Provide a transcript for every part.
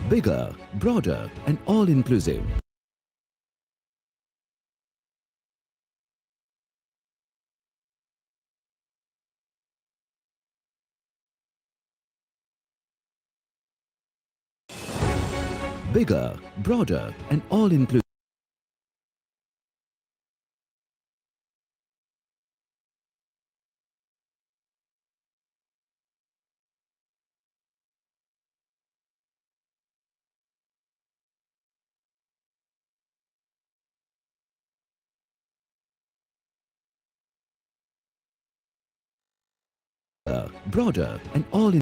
Bigger, broader and all-inclusive. Bigger, broader and all-inclusive. Broader and all-inclusive.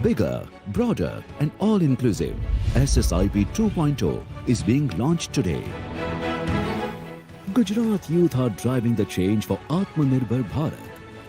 Bigger, broader and all-inclusive. SSIP 2.0 is being launched today. Gujarat youth are driving the change for Atmanirbhar Bharat,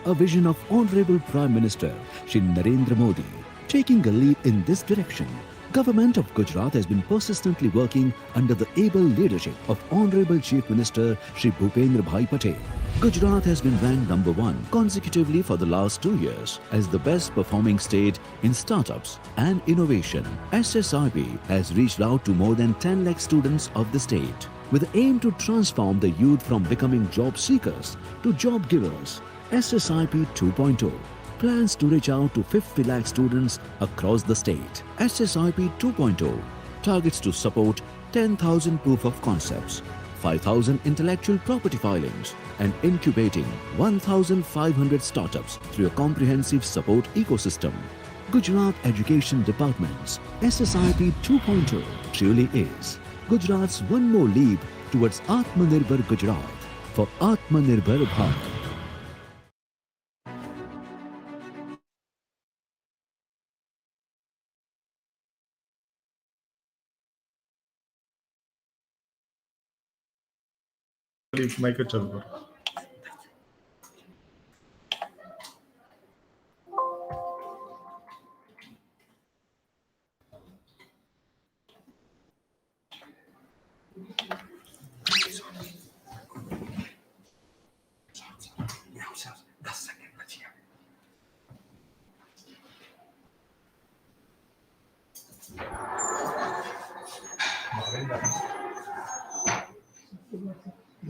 a vision of Honorable Prime Minister Shri Narendra Modi. Taking a lead in this direction, Government of Gujarat has been persistently working under the able leadership of Honorable Chief Minister Shri Bhupendra Bhai Patel. Gujarat has been ranked number 1 consecutively for the last 2 years as the best performing state in startups and innovation. SSIP has reached out to more than 10 lakh students of the state with the aim to transform the youth from becoming job seekers to job givers. SSIP 2.0 plans to reach out to 50 lakh students across the state. SSIP 2.0 targets to support 10,000 proof of concepts, 5,000 intellectual property filings, and incubating 1,500 startups through a comprehensive support ecosystem. Gujarat Education Department's SSIP 2.0 truly is Gujarat's one more leap towards Atmanirbhar Gujarat for Atmanirbhar Bharat. Mic चालू करो.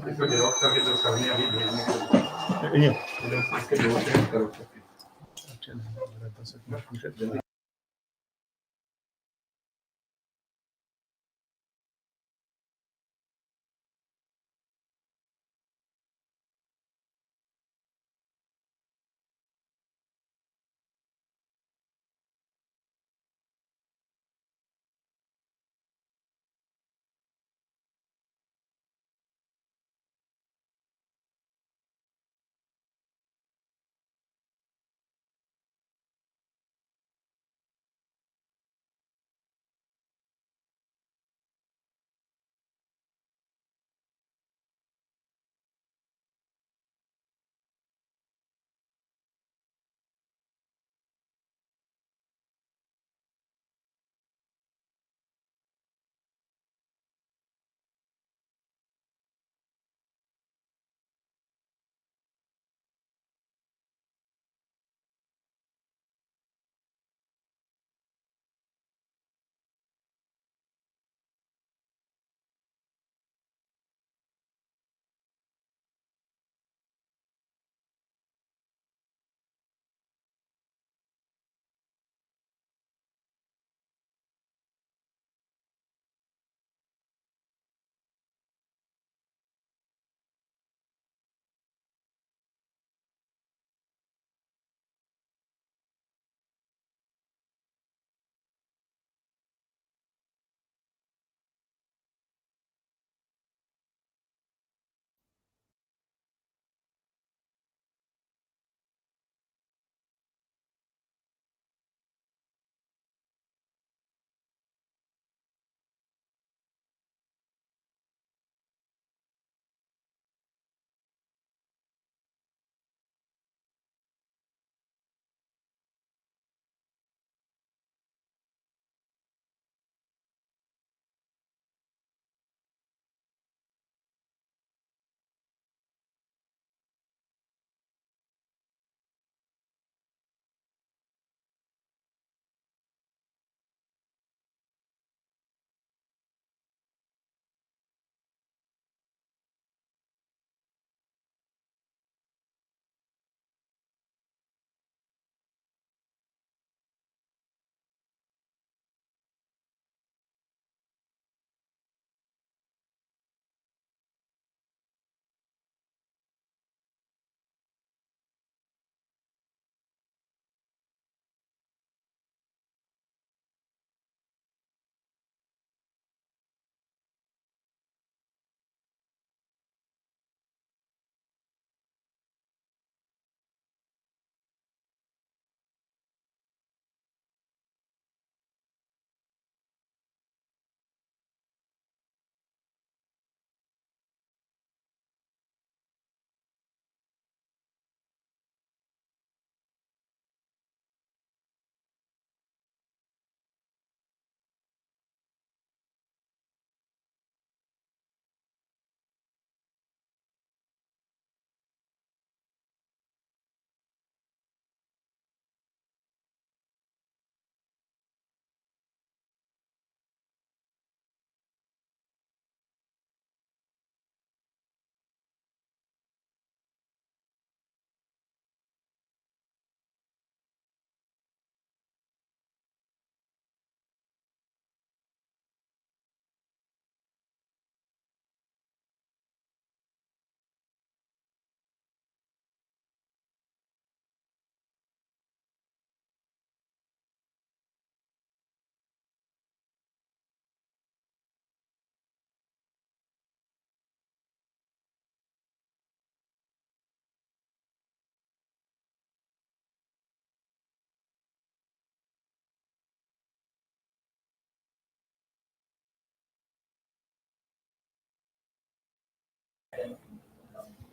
इसको xerox करके जो करनी है अभी भेजने के लिए इसके 2 सेकंड करो. अच्छा.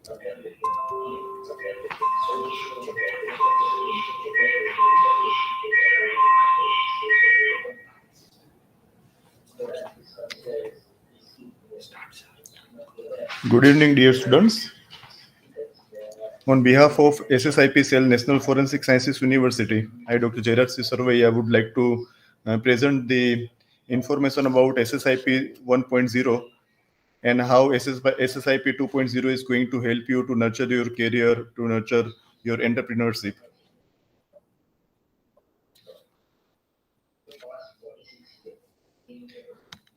Good evening, dear students. On behalf of SSIP Cell National Forensic Sciences University, I, Dr. Jairaj Sarvai, I would like to present the information about SSIP 1.0 and how SSIP 2.0 is going to help you to nurture your career, to nurture your entrepreneurship.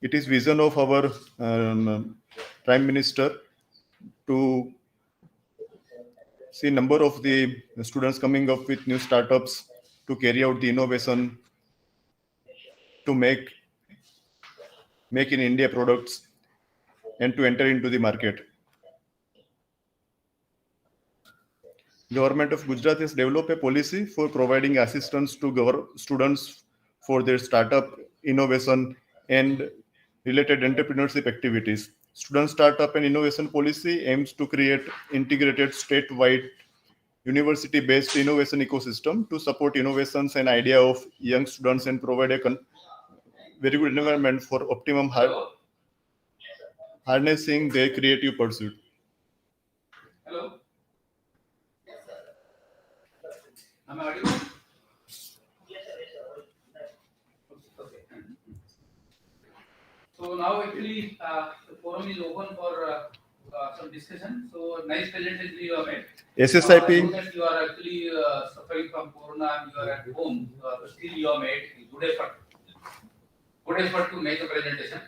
It is vision of our Prime Minister to see number of the students coming up with new startups to carry out the innovation to make in India products and to enter into the market. Government of Gujarat has developed a policy for providing assistance to students for their startup innovation and related entrepreneurship activities. Student startup and innovation policy aims to create integrated statewide university-based innovation ecosystem to support innovations and idea of young students and provide a very good environment for optimum harnessing their creative pursuit. Hello. Am I audible? Okay. So now actually the forum is open for some discussion. So nice presentation you have made. SSIP. I know that you are actually suffering from corona and you are at home. But still you have made good effort. Good effort to make a presentation.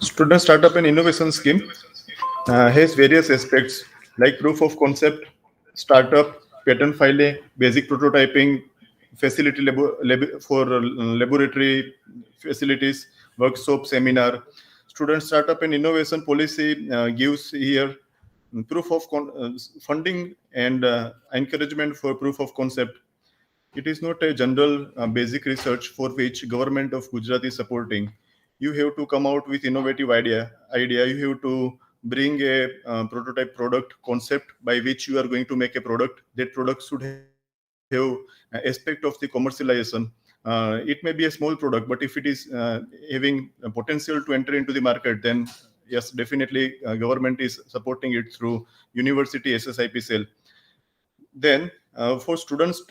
Student Startup and Innovation Scheme has various aspects like proof of concept, startup, patent filing, basic prototyping, facility for laboratory facilities, workshop, seminar. Student Startup and Innovation Policy gives here proof of funding and encouragement for proof of concept. It is not a general basic research for which government of Gujarat is supporting. You have to come out with innovative idea. You have to bring a prototype product concept by which you are going to make a product. That product should have aspect of the commercialization. It may be a small product, but if it is having a potential to enter into the market, then yes, definitely government is supporting it through university SSIP cell. Then for students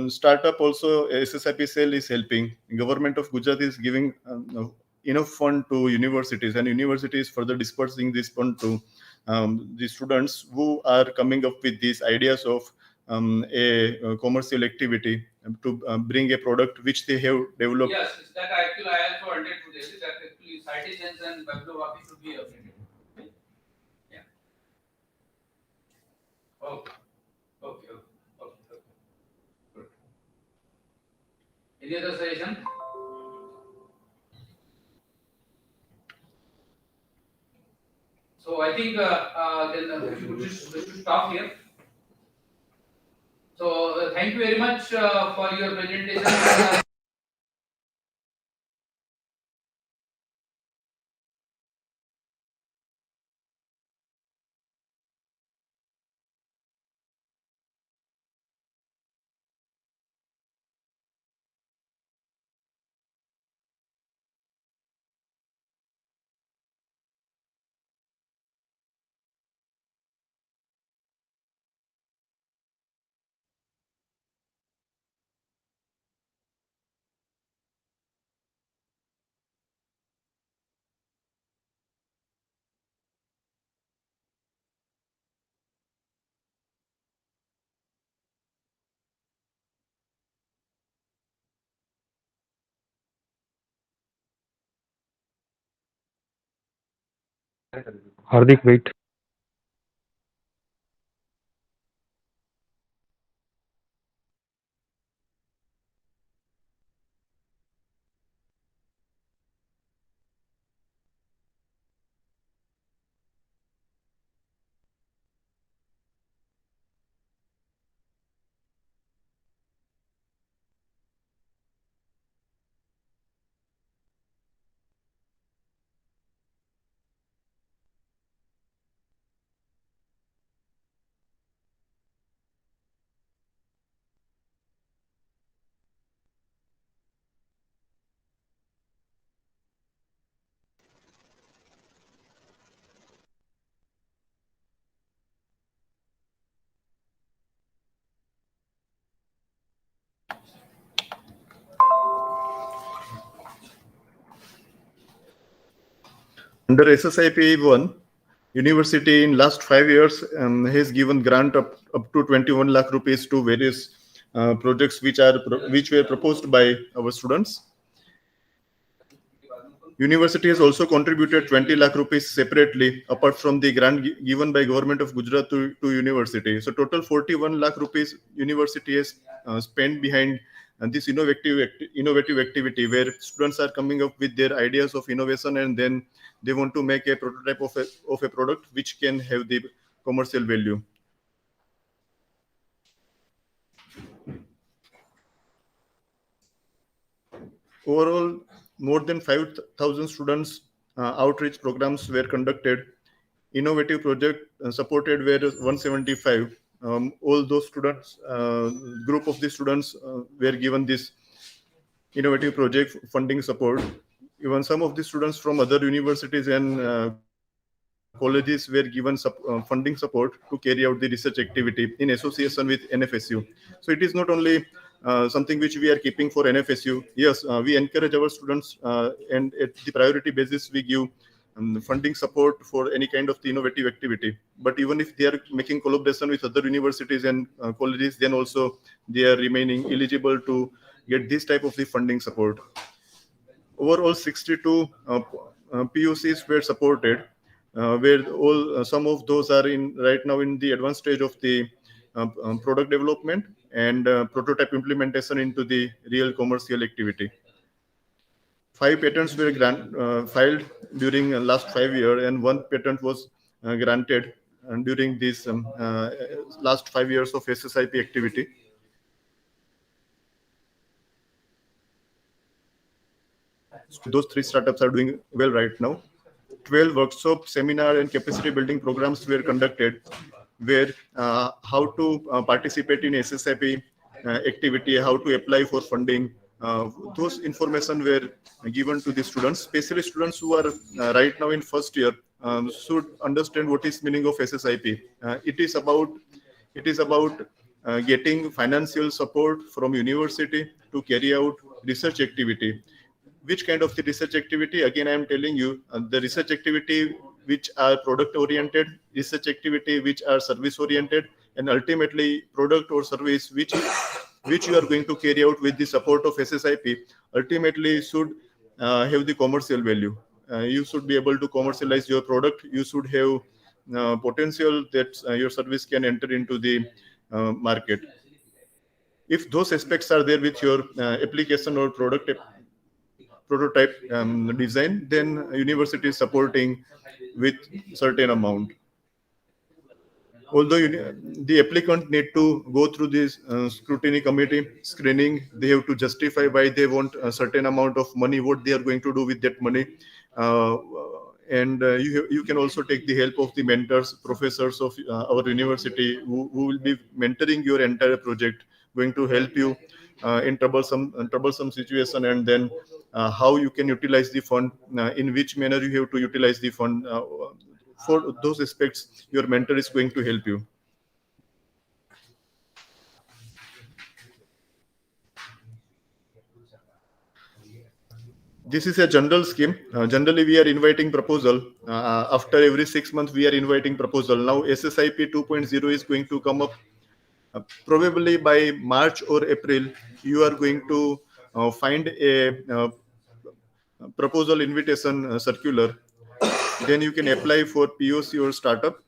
startup also SSIP cell is helping. Government of Gujarat is giving enough fund to universities, and universities further dispersing this fund to the students who are coming up with these ideas of a commercial activity to bring a product which they have developed. Yes, that actually I also wanted to tell you that actually citations and bibliography should be updated. Yeah. Okay. Okay. Okay. Good. Any other suggestion? So I think then we should stop here. So thank you very much for your presentation. Hardik, wait. Under SSIP 1, university in last 5 years has given grant up to 21 lakh rupees to various projects which were proposed by our students. University has also contributed 20 lakh rupees separately, apart from the grant given by government of Gujarat to university. So total 41 lakh rupees university has spent behind this innovative activity where students are coming up with their ideas of innovation and then they want to make a prototype of a product which can have the commercial value. Overall, more than 5,000 students outreach programs were conducted. Innovative project supported were 175. All those students, group of the students were given this innovative project funding support. Even some of the students from other universities and colleges were given funding support to carry out the research activity in association with NFSU. So it is not only something which we are keeping for NFSU. Yes, we encourage our students and at the priority basis we give funding support for any kind of the innovative activity. But even if they are making collaboration with other universities and colleges, then also they are remaining eligible to get this type of the funding support. Overall, 62 POCs were supported, where all some of those are in right now in the advanced stage of the product development and prototype implementation into the real commercial activity. 5 patents were filed during last 5 years, and one patent was granted during this last 5 years of SSIP activity. So those three startups are doing well right now. 12 workshop, seminar, and capacity building programs were conducted, where how to participate in SSIP activity, how to apply for funding. Those information were given to the students, especially students who are right now in first year should understand what is meaning of SSIP. It is about getting financial support from university to carry out research activity. Which kind of the research activity? Again, I am telling you, the research activity which are product oriented, research activity which are service oriented, and ultimately product or service which you are going to carry out with the support of SSIP ultimately should have the commercial value. You should be able to commercialize your product. You should have potential that your service can enter into the market. If those aspects are there with your application or product prototype design, then university is supporting with certain amount. Although the applicant need to go through this scrutiny committee screening, they have to justify why they want a certain amount of money, what they are going to do with that money. And you can also take the help of the mentors, professors of our university who will be mentoring your entire project, going to help you in troublesome situation, and then how you can utilize the fund, in which manner you have to utilize the fund. For those aspects, your mentor is going to help you. This is a general scheme. Generally, we are inviting proposal. After every 6 months, we are inviting proposal. Now, SSIP 2.0 is going to come up. Probably by March or April, you are going to find a proposal invitation circular Then you can apply for POC or startup.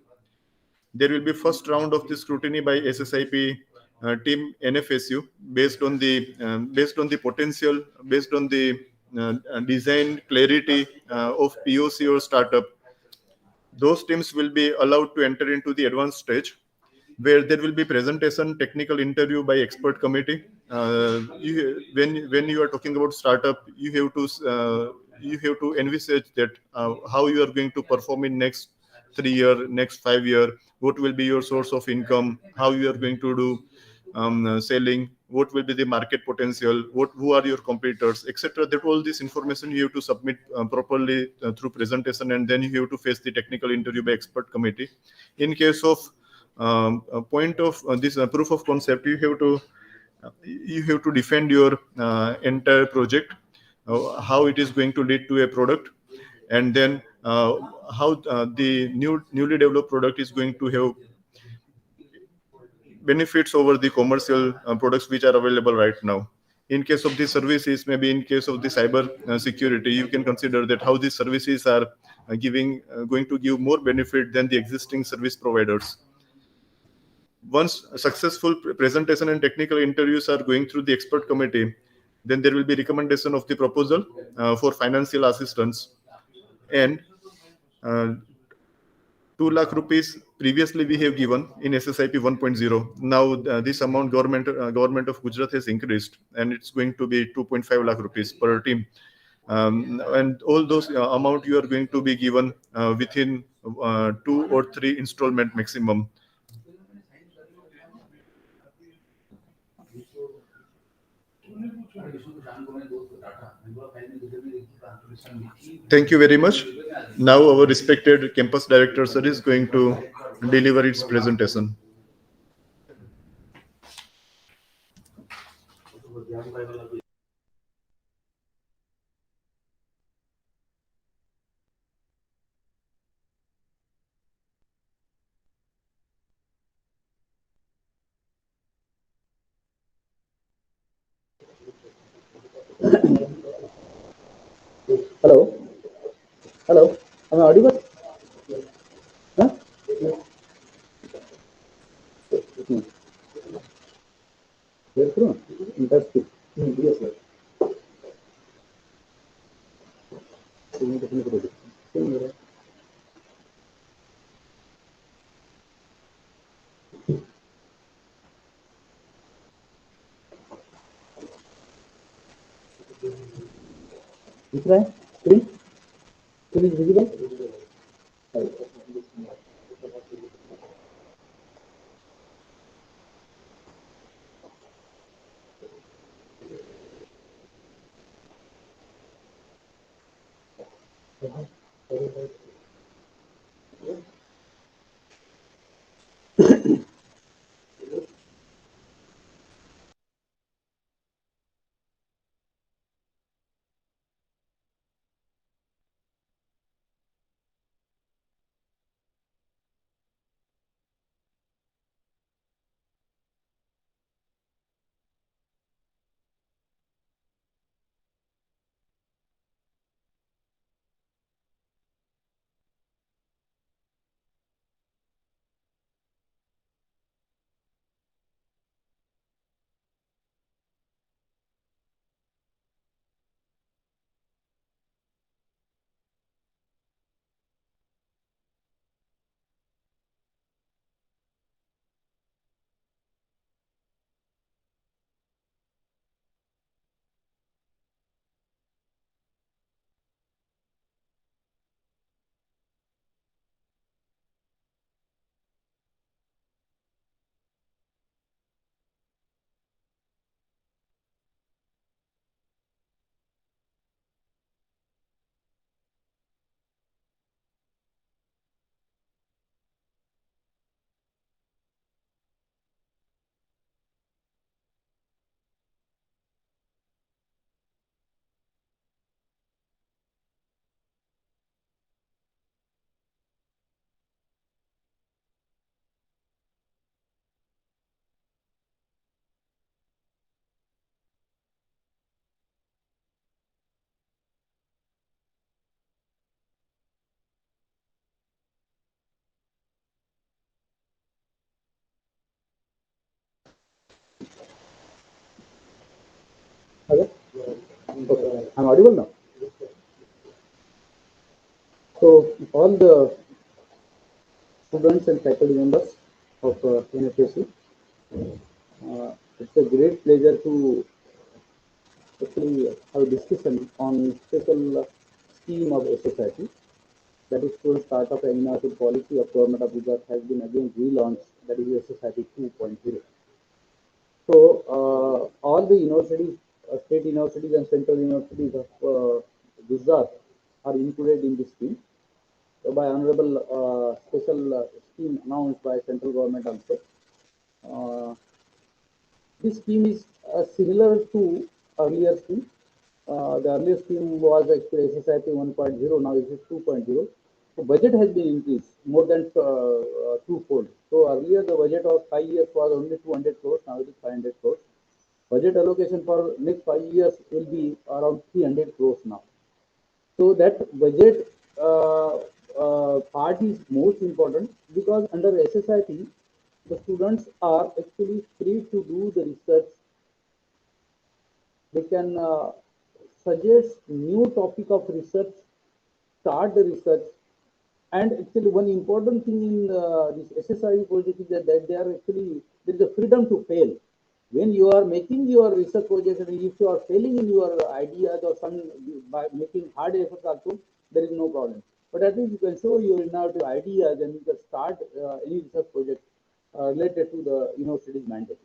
There will be first round of the scrutiny by SSIP team NFSU based on the potential, based on the design clarity of POC or startup. Those teams will be allowed to enter into the advanced stage, where there will be presentation, technical interview by expert committee. When you are talking about startup, you have to envisage that how you are going to perform in next 3 year, next 5 year. What will be your source of income? How you are going to do selling? What will be the market potential? Who are your competitors, etc. That all this information you have to submit properly through presentation, and then you have to face the technical interview by expert committee. In case of a point of this proof of concept, you have to defend your entire project, how it is going to lead to a product, and then how the newly developed product is going to have benefits over the commercial products which are available right now. In case of the services, maybe in case of the cyber security, you can consider that how these services are going to give more benefit than the existing service providers. Once successful presentation and technical interviews are going through the expert committee, then there will be recommendation of the proposal for financial assistance. And uh, 2 lakh rupees previously we have given in SSIP 1.0. Now this amount government of Gujarat has increased, and it's going to be 2.5 lakh rupees per team. And all those amount you are going to be given within 2 or 3 installment maximum. Thank you very much. Now our respected campus director sir is going to deliver its presentation. Hello, hello. Am I audible? Huh? Hmm. Yes, sir. Interesting. Yes, sir. दिख रहा है screen screen is visible Okay. I'm audible now. So all the students and faculty members of NFSC, it's a great pleasure to actually have a discussion on special scheme of SSIP, that is Student Startup and Innovative Policy of Government of Gujarat has been again relaunched, that is SSIP 2.0. So all the universities, state universities and central universities of Gujarat are included in this scheme. So by honorable special scheme announced by central government also. Uh, this scheme is similar to earlier scheme. The earlier scheme was actually SSIP 1.0, now it is 2.0. So budget has been increased more than twofold. So earlier the budget of 5 years was only 200 crores, now it is 500 crores. Budget allocation for next 5 years will be around 300 crores now. So that budget part is most important because under SSIP, the students are actually free to do the research. They can suggest new topic of research, start the research, and actually one important thing in this SSIP project is that they are actually there is a freedom to fail. When you are making your research project and if you are failing in your ideas or some by making hard efforts also, there is no problem. But at least you can show your innovative ideas and you can start any research project related to the university's mandate.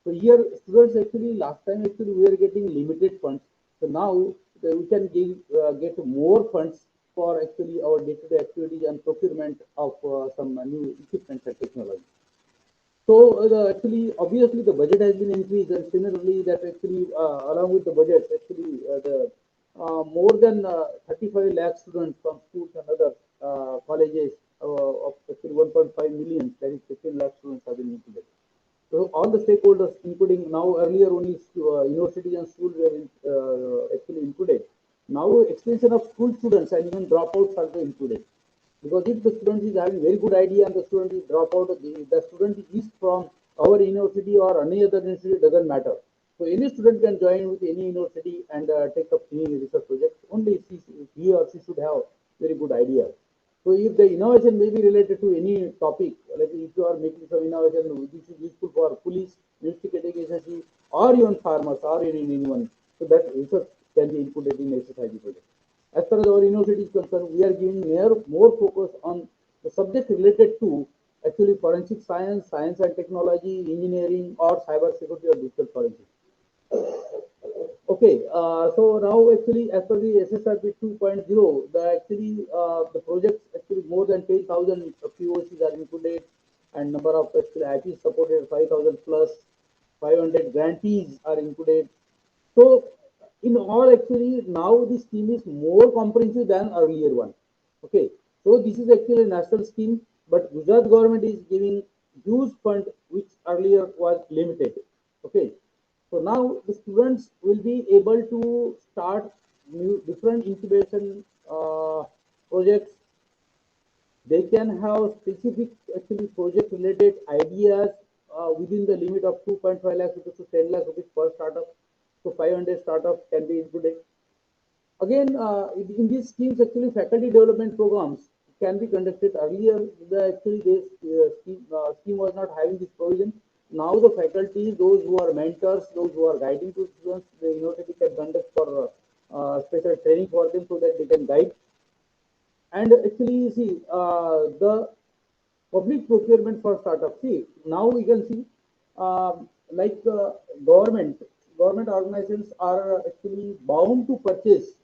So here students actually last time actually we were getting limited funds. So now we can get more funds for actually our day-to-day activities and procurement of some new equipment and technology. So actually, obviously, the budget has been increased, and similarly, that actually, along with the budget, actually, the more than 35 lakh students from schools and other colleges of actually 1.5 million, that is 15 lakh students have been included. So all the stakeholders, including now earlier only universities and schools were actually included. Now extension of school students and even dropouts are included. Because if the student is having very good idea and the student is drop out, the student is from our university or any other university, doesn't matter. So any student can join with any university and take up any research project. Only he or she should have very good idea. So if the innovation may be related to any topic, like if you are making some innovation, this is useful for police, investigating agency, or even farmers, or anyone. So that research can be included in SSID project. As far as our university is concerned, we are giving more focus on the subject related to actually forensic science, science and technology, engineering, or cyber security or digital forensics. Okay, so now actually as per the SSRP 2.0, the projects actually more than 10,000 POCs are included, and number of actually IPs supported 5,000 plus, 500 grantees are included. So in all actually now this scheme is more comprehensive than earlier one. Okay, so this is actually a national scheme, but Gujarat government is giving huge fund which earlier was limited. Okay, so now the students will be able to start new different incubation projects. They can have specific actually project related ideas within the limit of 2.5 lakh rupees to 10 lakh rupees per startup. So 500 startups can be included. Again, in these schemes, actually faculty development programs can be conducted. Earlier, actually this scheme was not having this provision. Now the faculty, those who are mentors, those who are guiding to students, the university can conduct for special training for them so that they can guide. And actually, see, the public procurement for startups. See, now we can see, like government, government organizations are actually bound to purchase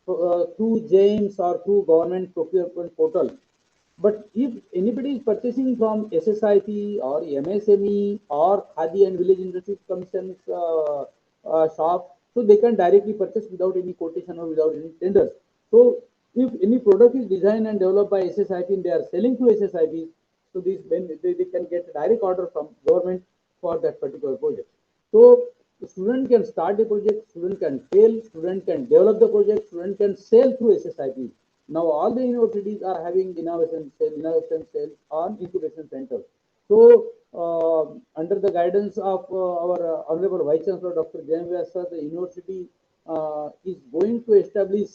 through James or through government procurement portal. But if anybody is purchasing from SSIP or MSME or Khadi and Village Industries Commission's shop, so they can directly purchase without any quotation or without any tenders. So if any product is designed and developed by SSIP and they are selling to SSIP, so these they can get a direct order from government for that particular project. So the student can start the project, student can fail, student can develop the project, student can sell through SSIP. Now all the universities are having innovation cell on incubation center. So under the guidance of our Honorable Vice Chancellor Dr. Jain Vyas sir, the university is going to establish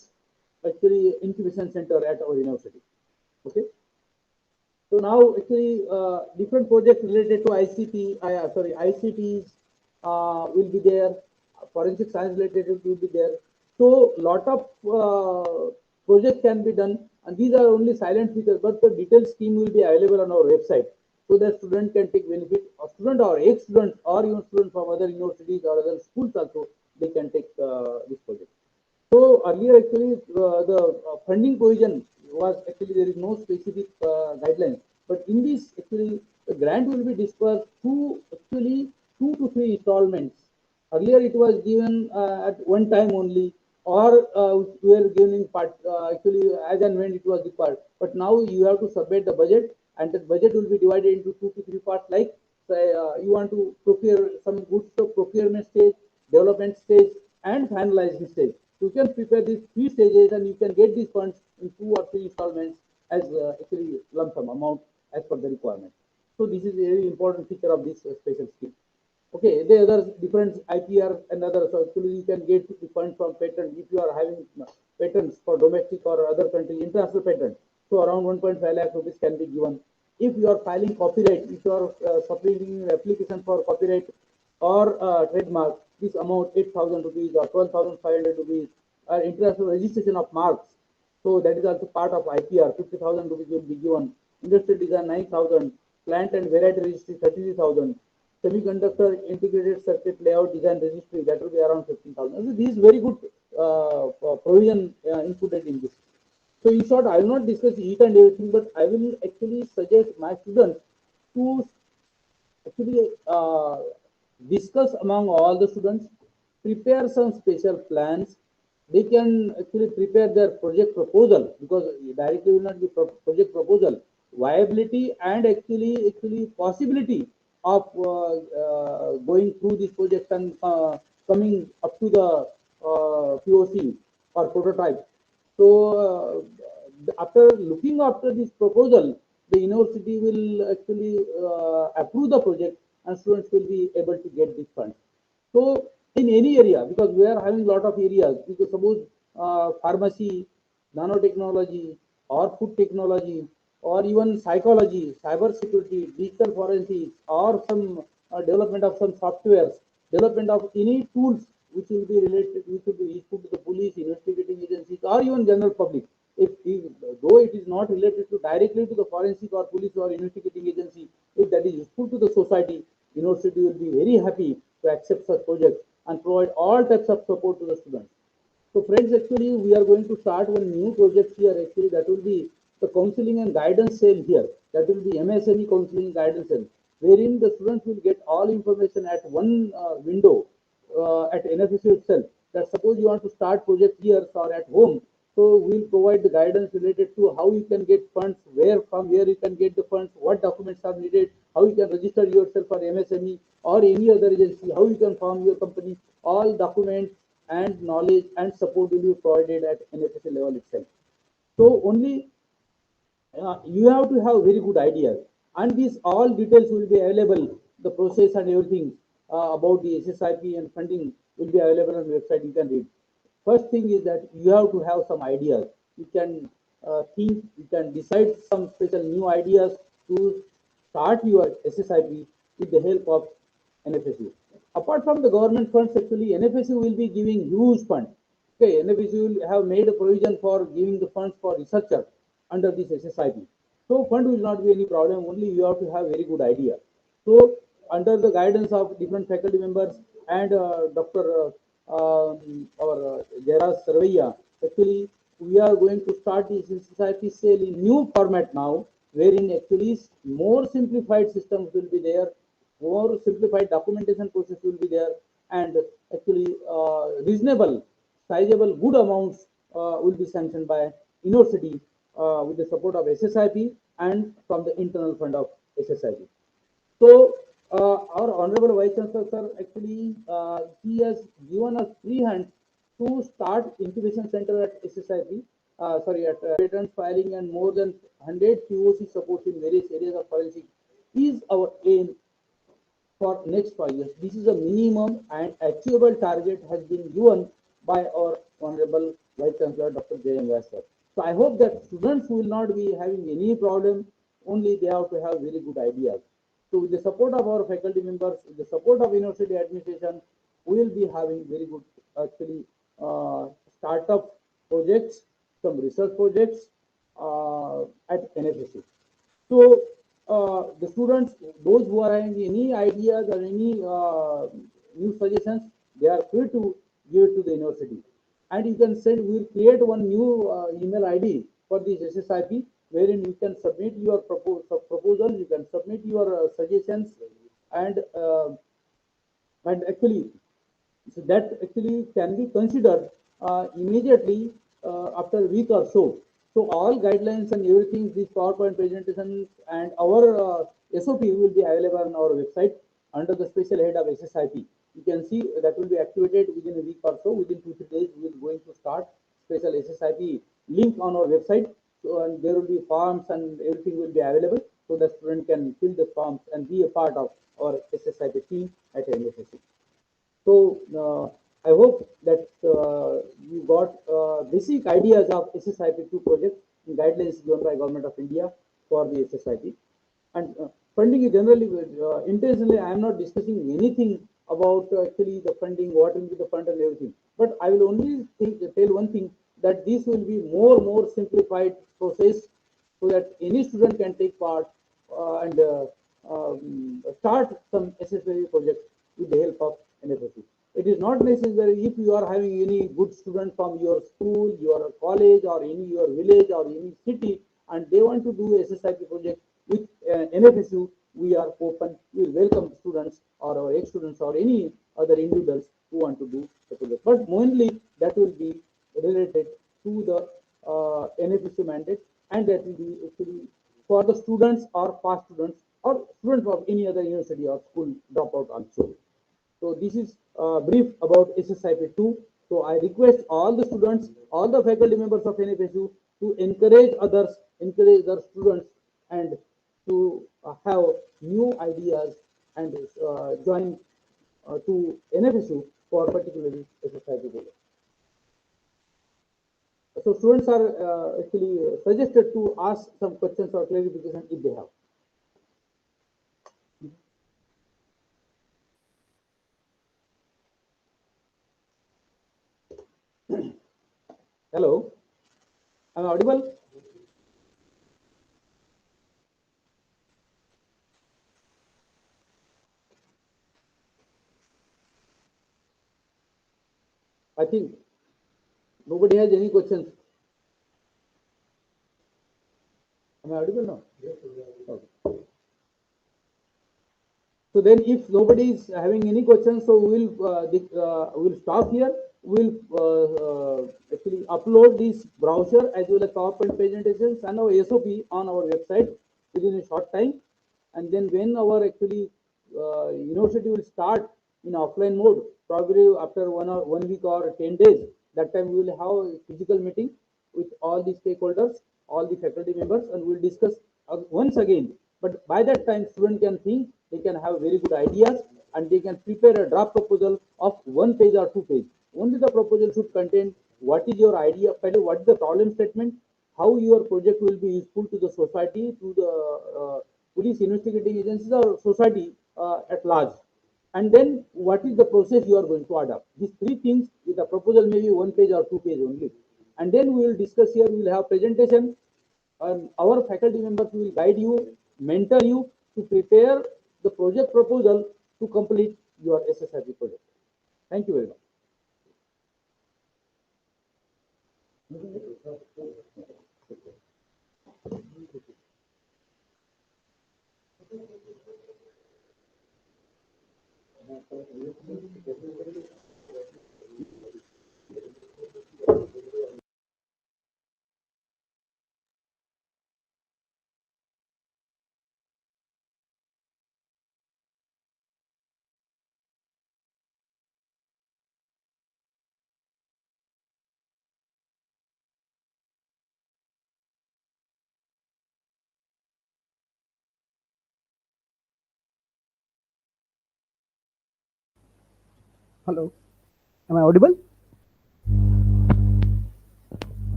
actually incubation center at our university. Okay. So now actually different projects related to ICTs will be there, forensic science related will be there. So lot of projects can be done, and these are only silent features, but the detailed scheme will be available on our website, so that student can take benefit. A student or ex-student or even student from other universities or other schools also, they can take this project. So earlier actually the funding provision was actually there is no specific guidelines, but in this actually the grant will be dispersed through actually 2 to 3 installments. Earlier it was given at one time only, or we were given part actually as and when it was required. But now you have to submit the budget, and the budget will be divided into 2 to 3 parts. Like say, you want to procure some goods, so procurement stage, development stage, and finalizing stage. You can prepare these 3 stages, and you can get these funds in 2 or 3 installments as actually lump sum amount as per the requirement. So this is a very important feature of this special scheme. Okay, the other different IPR and others. So actually, you can get the fund from patent if you are having patents for domestic or other country international patent. So around 1.5 lakh rupees can be given. If you are filing copyright, if you are submitting an application for copyright or trademark, this amount 8,000 rupees or 12,500 rupees, or international registration of marks. So that is also part of IPR. 50,000 rupees will be given. Industrial design 9,000. Plant and variety registry 33,000. Semiconductor integrated circuit layout design registry, that will be around 15,000. So this is very good provision included in this. So in short, I will not discuss each and everything, but I will actually suggest my students to actually discuss among all the students, prepare some special plans. They can actually prepare their project proposal, because directly will not be project proposal, viability and actually possibility of going through this project and coming up to the POC or prototype. So after looking after this proposal, the university will actually approve the project, and students will be able to get this fund. So in any area, because we are having a lot of areas, because suppose pharmacy, nanotechnology, or food technology, or even psychology, cyber security, digital forensics, or some development of some softwares, development of any tools which will be related, which will be useful to the police, investigating agencies, or even general public. If though it is not related to directly to the forensic or police or investigating agency, if that is useful to the society, university will be very happy to accept such projects and provide all types of support to the students. So friends, actually we are going to start one new project here. Actually, that will be the counseling and guidance cell here. That will be MSME counseling guidance cell, wherein the students will get all information at one window at NFSU itself. That suppose you want to start project here or at home, so we'll provide the guidance related to how you can get funds, where from where you can get the funds, what documents are needed, how you can register yourself for MSME or any other agency, how you can form your company. All documents and knowledge and support will be provided at NFSA level itself. So only you have to have very good ideas, and these all details will be available. The process and everything about the SSIP and funding will be available on the website. You can read. First thing is that you have to have some ideas. You can think, you can decide some special new ideas to start your SSIP with the help of NFSU. Apart from the government funds, actually NFSU will be giving huge fund. Okay, NFSU will have made a provision for giving the funds for researchers under this SSIP. So fund will not be any problem. Only you have to have very good idea. So under the guidance of different faculty members and Dr. Our Jairas Sarvaiya, actually we are going to start this SSIP sale in new format now, wherein actually more simplified systems will be there, more simplified documentation process will be there, and actually reasonable, sizable, good amounts will be sanctioned by university with the support of SSIP and from the internal fund of SSIP. So our Honorable Vice Chancellor sir, actually he has given us free hand to start incubation center at SSIP. Sorry, at patent filing and more than 100 POC supports in various areas of forensic is our aim for next 5 years. This is a minimum and achievable target has been given by our Honorable Vice Chancellor Dr. J.M. Sir. So I hope that students will not be having any problem, only they have to have very good ideas. So with the support of our faculty members, with the support of university administration, we will be having very good actually startup projects, some research projects at NFSU. So the students, those who are having any ideas or any new suggestions, they are free to give it to the university. And you can send, we will create one new email ID for this SSIP, wherein you can submit your proposal, you can submit your suggestions, and actually so that actually can be considered immediately after a week or so. So all guidelines and everything, these PowerPoint presentations and our SOP will be available on our website under the special head of SSIP. You can see that will be activated within a week or so. Within 2-3 days, we are going to start special SSIP link on our website. So, and there will be forms and everything will be available, so the student can fill the forms and be a part of our SSIP team at NFSC. So I hope that you got basic ideas of SSIP 2 project and guidelines given by Government of India for the SSIP. And funding is generally, intentionally, I am not discussing anything about actually the funding, what will be the fund and everything. But I will only tell one thing, that this will be more simplified process, so that any student can take part and start some SSIP project with the help of NFSU. It is not necessary if you are having any good student from your school, your college, or any your village or any city, and they want to do SSIP project with NFSU. We are open. We welcome students or our ex-students or any other individuals who want to do the project. But mainly that will be related to the NFSU mandate, and that will be actually for the students or past students or students of any other university or school dropout also. So this is brief about SSIP 2. So I request all the students, all the faculty members of NFSU to encourage their students, and to have new ideas and join to NFSU for particularly SSIP project. So students are actually suggested to ask some questions or clarification if they have. Hello, am I audible? I think nobody has any questions. Am I audible now? Okay. So then, if nobody is having any questions, so we'll stop here. We'll actually upload this brochure as well as PowerPoint presentations and our SOP on our website within a short time. And then when our actually university will start in offline mode, probably after 1 week or 10 days, that time we will have a physical meeting with all the stakeholders, all the faculty members, and we'll discuss once again. But by that time, student can think, they can have very good ideas, and they can prepare a draft proposal of 1 page or 2 page. Only the proposal should contain what is your idea, what is the problem statement, how your project will be useful to the society, to the police investigating agencies or society at large. And then what is the process you are going to adopt. These three things with the proposal, maybe 1 page or 2 page only. And then we will discuss here, we will have presentation, and our faculty members will guide you, mentor you to prepare the project proposal to complete your SSIP project. Thank you very much. Hello, am I audible?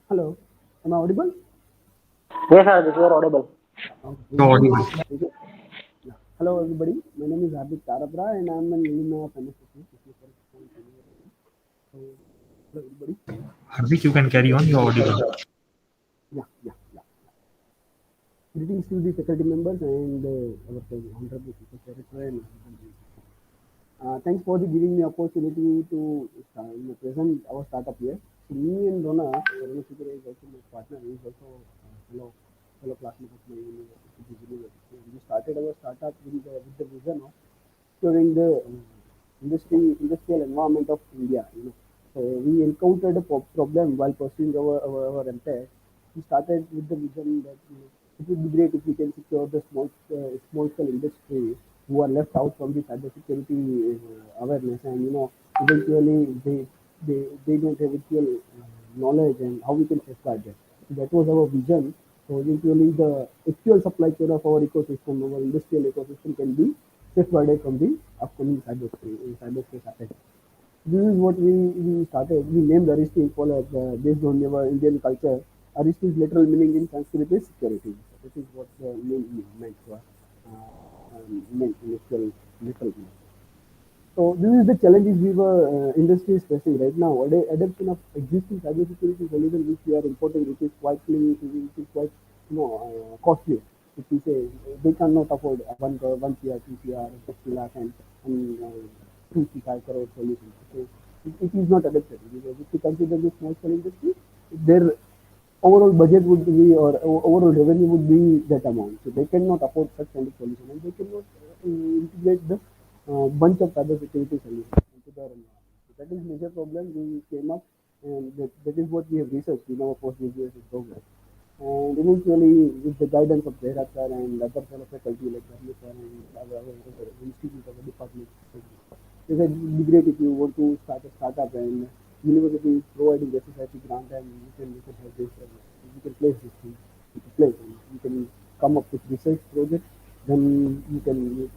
Hello, am I audible? Yes, sir, this is audible. Okay. You're audible. Is it- Yeah. Hello, everybody. My name is Hardik Tarabra, and I'm an alumni of NSSP. So, hello, everybody. Hardik, you can carry on. You're audible. Yeah. Greetings to the faculty members and our honorable secretary and thanks for the giving me opportunity to present our startup here. So me and Rona Sukure is also my partner. He is also fellow classmate of my university. And we started our startup with the vision of during the industrial environment of India. So we encountered a problem while pursuing our MTech. We started with the vision that it would be great if we can secure the small scale industry who are left out from the cybersecurity awareness, and eventually they don't have actual knowledge and how we can safeguard them. So that was our vision. So eventually the actual supply chain of our ecosystem, our industrial ecosystem, can be safeguarded from the upcoming cyberspace attacks. This is what we started. We named Aristi for based on our Indian culture. Aristi's literal meaning in Sanskrit is security. So that is what the name meant for meant in actual literal meaning. So this is the challenges we were industry is facing right now. Adoption of existing cybersecurity solution which we are importing, which is quite costly. If we say they cannot afford one CR, two CR, 50 lakh and 2 to 5 crore solution. So it is not adapted because if you consider the small scale industry, their overall budget would be or overall revenue would be that amount. So they cannot afford such kind of solution, and they cannot integrate the bunch of cybersecurity solutions into their environment. So that is major problem we came up, and that is what we have researched in our post-graduation program. And eventually, with the guidance of Jairat sir and other fellow faculty like Dharmesh sir and our institute, our department, they said it would be great if you want to start a startup and university is providing SSIP grant and you can have this, you can place this thing into place and you can come up with research project. Then we can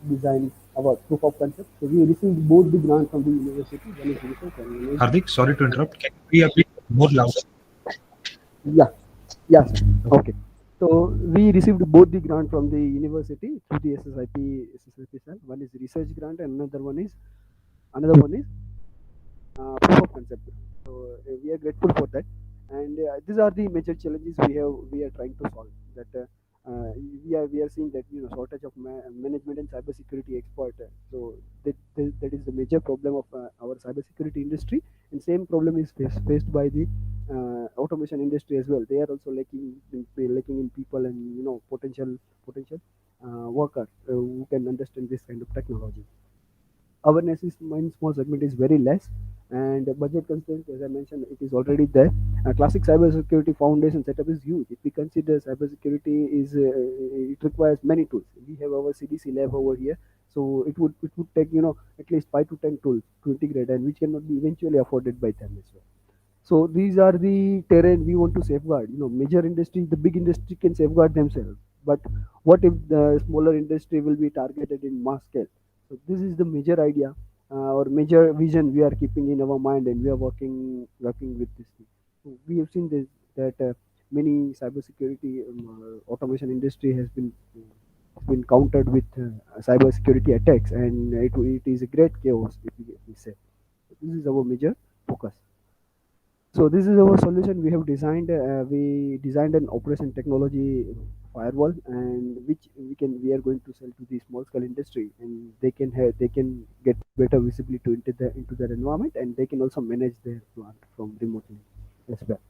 design our proof of concept. So we received both the grant from the university, one is research and one is Hardik, sorry to interrupt. Can you be a bit more loud? yeah, yeah, sir. Okay. So we received both the grant from the university through the SSIP cell. One is research grant and another one is proof of concept. So we are grateful for that. And these are the major challenges we are trying to solve. That we are seeing that shortage of management and cybersecurity expert. So that is the major problem of our cybersecurity industry. And same problem is faced by the automation industry as well. They are also lacking in people and potential workers who can understand this kind of technology. Awareness is in small segment is very less, and budget constraints, as I mentioned, it is already there. Classic cybersecurity foundation setup is huge. If we consider cybersecurity is it requires many tools. We have our CDC lab over here, so it would take at least 5 to 10 tools to integrate, and which cannot be eventually afforded by them as well. So these are the terrain we want to safeguard. Major industry, the big industry can safeguard themselves. But what if the smaller industry will be targeted in mass scale? So this is the major idea or major vision we are keeping in our mind, and we are working with this thing. So we have seen this that many cybersecurity automation industry has been countered with cybersecurity attacks, and it is a great chaos if we say. So this is our major focus. So this is our solution. We designed an operation technology firewall, and which we are going to sell to the small scale industry, and they can get better visibility into their environment, and they can also manage their plant from remotely as well.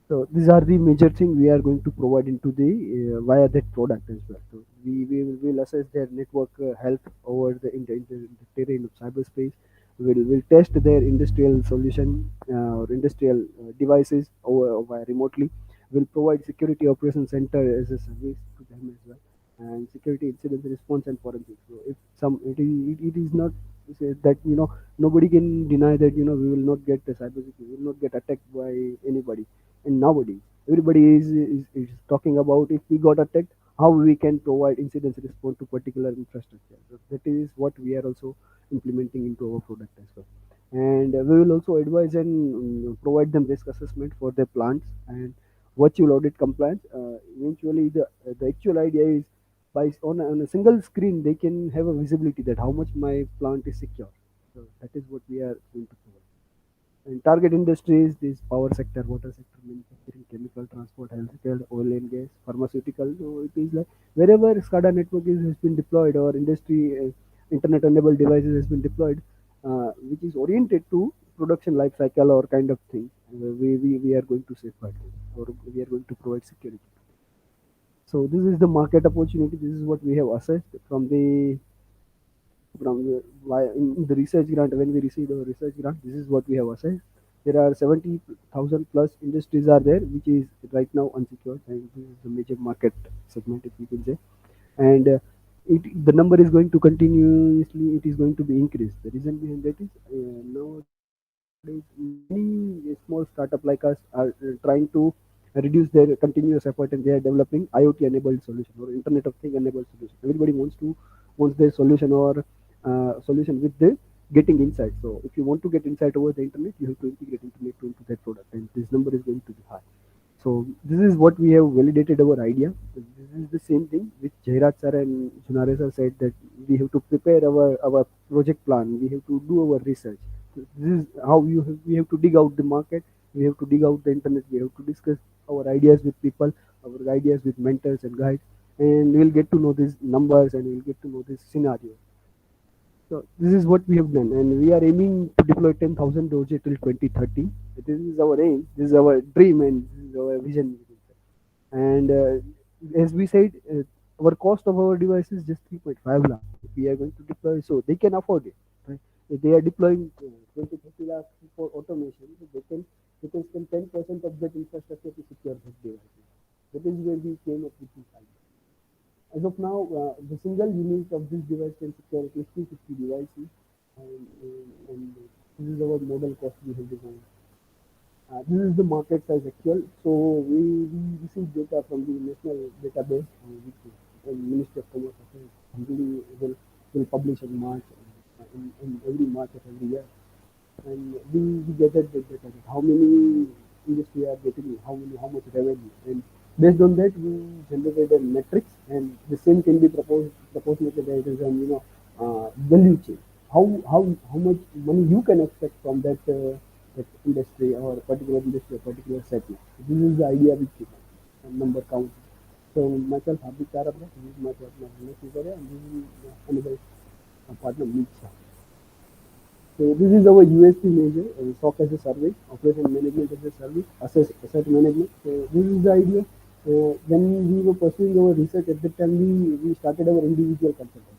So these are the major thing we are going to provide into the via that product as well. So we will assess their network health over the terrain of cyberspace. We'll test their industrial solution or industrial devices over via remotely. We'll provide security operation center as a service to them as well, and security incident response and forensics. So if it is not say that nobody can deny that we will not get the cybersecurity, we will not get attacked by anybody. And nowadays everybody is talking about if we got attacked, how we can provide incident response to particular infrastructure. So that is what we are also implementing into our product as well. And we will also advise and provide them risk assessment for their plants and virtual audit compliance. Eventually, the actual idea is on a single screen they can have a visibility that how much my plant is secure. So that is what we are going to provide. And target industries, this power sector, water sector, manufacturing, chemical, transport, healthcare, oil and gas, pharmaceutical. So it is like wherever SCADA network has been deployed or industry internet-enabled devices has been deployed, which is oriented to production life cycle or kind of thing. We are going to safeguard them, or we are going to provide security. So this is the market opportunity. This is what we have assessed in the research grant. When we received our research grant, this is what we have assessed. There are 70,000 plus industries are there, which is right now unsecured, and this is the major market segment, if you can say. And the number is going to continuously, it is going to be increased. The reason behind that is nowadays many small startup like us are trying to reduce their continuous effort, and they are developing IoT enabled solution or Internet of Thing enabled solution. Everybody wants their solution or solution with the getting insight. So if you want to get insight over the internet, you have to integrate internet into that product, and this number is going to be high. So this is what we have validated our idea. This is the same thing which Jairat sir and Junare sir said, that we have to prepare our project plan. We have to do our research. So this is how we have to dig out the market. We have to dig out the internet. We have to discuss our ideas with people, our ideas with mentors and guides, and we'll get to know these numbers and we'll get to know this scenario. So this is what we have done, and we are aiming to deploy 10,000 dojo till 2030. This is our aim, this is our dream, and this is our vision. And as we said, our cost of our device is just 3.5 lakh. If we are going to deploy, so they can afford it. Right? If they are deploying 20, 30 lakh for automation, so they can spend 10% of that infrastructure to secure that devices. That is where we came up with this idea. As of now, the single unit of this device can secure at least 250 devices, and this is our model cost we have designed. This is the market size actual. So we receive data from the national database, which the Ministry of Commerce Affairs usually will publish in March, in every March of every year. And we gathered the data, that how many industry are getting how much revenue, and based on that we generated a matrix, and the same can be proportionated as an value chain. How much money you can expect from that industry or particular industry or particular segment. This is the idea which we have, number count. So myself Habib Karabra, this is my partner Ramesh Sivare, and this is another partner Meet. So this is our USP measure, SOC as a service, operation management as a service, asset management. So this is the idea. When we were pursuing our research at that time, we started our individual consultant.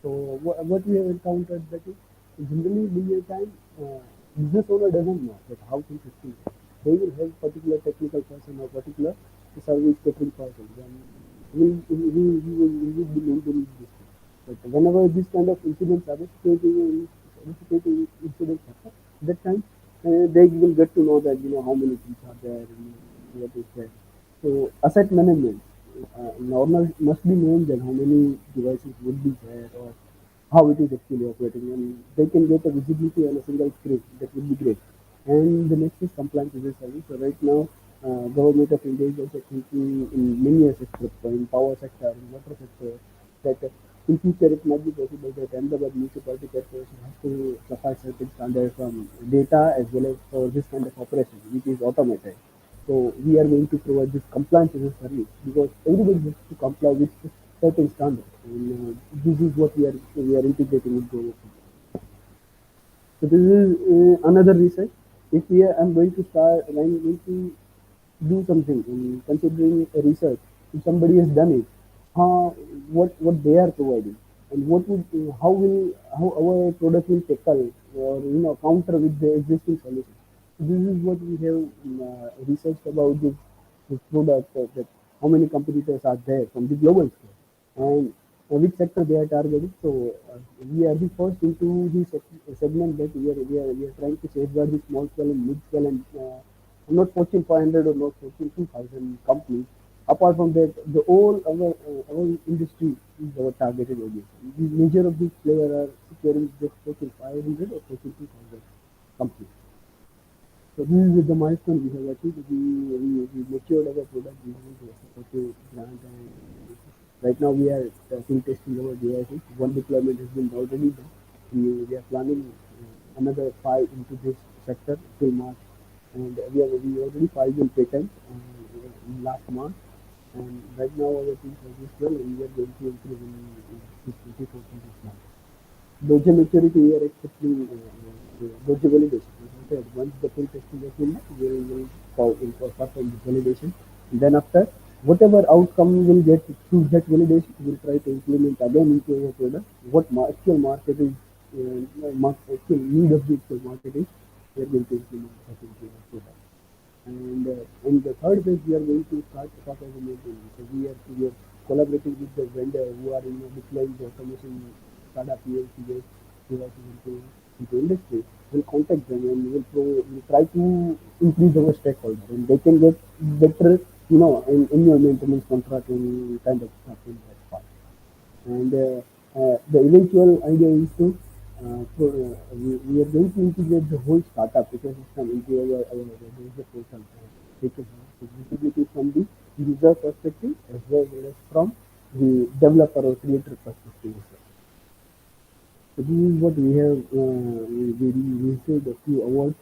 So what we have encountered that is generally many a time business owner doesn't know that how things is done. They will have particular technical person or particular service catering person. Then we will be maintaining this thing. But whenever this kind of incidents are repetitive incidents happen, that time they will get to know that how many things are there and what is there. So asset management normal must be known that how many devices would be there or how it is actually operating, and they can get a visibility on a single screen. That would be great. And the next is compliance as a service. So right now, government of India is also thinking in many sectors, in power sector, in water sector, that in future it might be possible that Ahmedabad Municipality Corporation has to supply certain standards from data as well as for this kind of operation, which is automated. So we are going to provide this compliance as a service, because everybody has to comply with certain standards, and this is what we are integrating into our system. So this is another research. If we are, I'm going to start, I'm going to do something in considering a research. If somebody has done it, what they are providing, and how our product will tackle or counter with the existing solution. This is what we have researched about this product, that how many competitors are there from the global scale, and which sector they are targeting. So we are the first into this segment, that we are trying to safeguard the small scale and mid scale, and not Fortune 500 or not Fortune 2000 companies. Apart from that, the all our industry is our targeted audience. The major of these players are securing just Fortune 500 or Fortune 2000. So this is the milestone we have achieved. We matured our product using the SSIP grant, and right now we are still testing our devices. One deployment has been already done. We are planning another 5 into this sector till March, and we already filed in patent in last March. And right now our team is well, and we are going to improve in this 24 months. Dojo maturity, we are expecting Dojo validation. As I said, once the full testing is done, we will perform the validation. Then after, whatever outcome we will get through that validation, we will try to implement again into our product. What actual market is, actual need of the actual market is, we are going to implement that into our product. And in the third phase, we are going to start software maintenance. So we are collaborating with the vendor who are deploying the automation SCADA PLC devices into industry. We'll contact them and we'll try to increase our stakeholders, and they can get better, in your maintenance contract and kind of stuff in that part. And the eventual idea is to we are going to integrate the whole startup ecosystem into our user portal. Take visibility from the user perspective as well as from the developer or creator perspective. So this is what we have. We received a few awards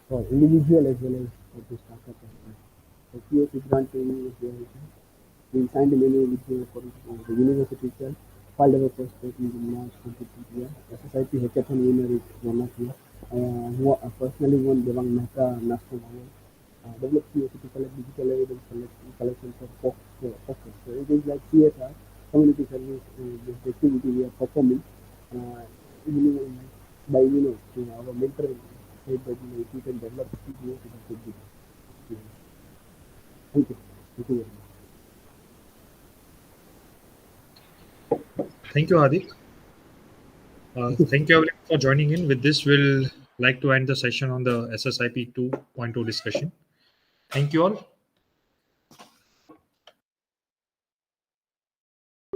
for individual as well as for the startup. So POC granting was there. We signed a MOU with the university itself, filed our first patent in March 2021. SSIP Hackathon winner is one of you. Who personally won Devang Mehta National Award. Developed POC to collect digital evidence collection for focus. So it is like CSR, community service based activity we are performing. Even by our mentor said that if you can develop POC, it could be. Thank you. Thank you very much. Thank you, Adi. Thank you everyone for joining in. With this, we'll like to end the session on the SSIP 2.0 discussion. Thank you all.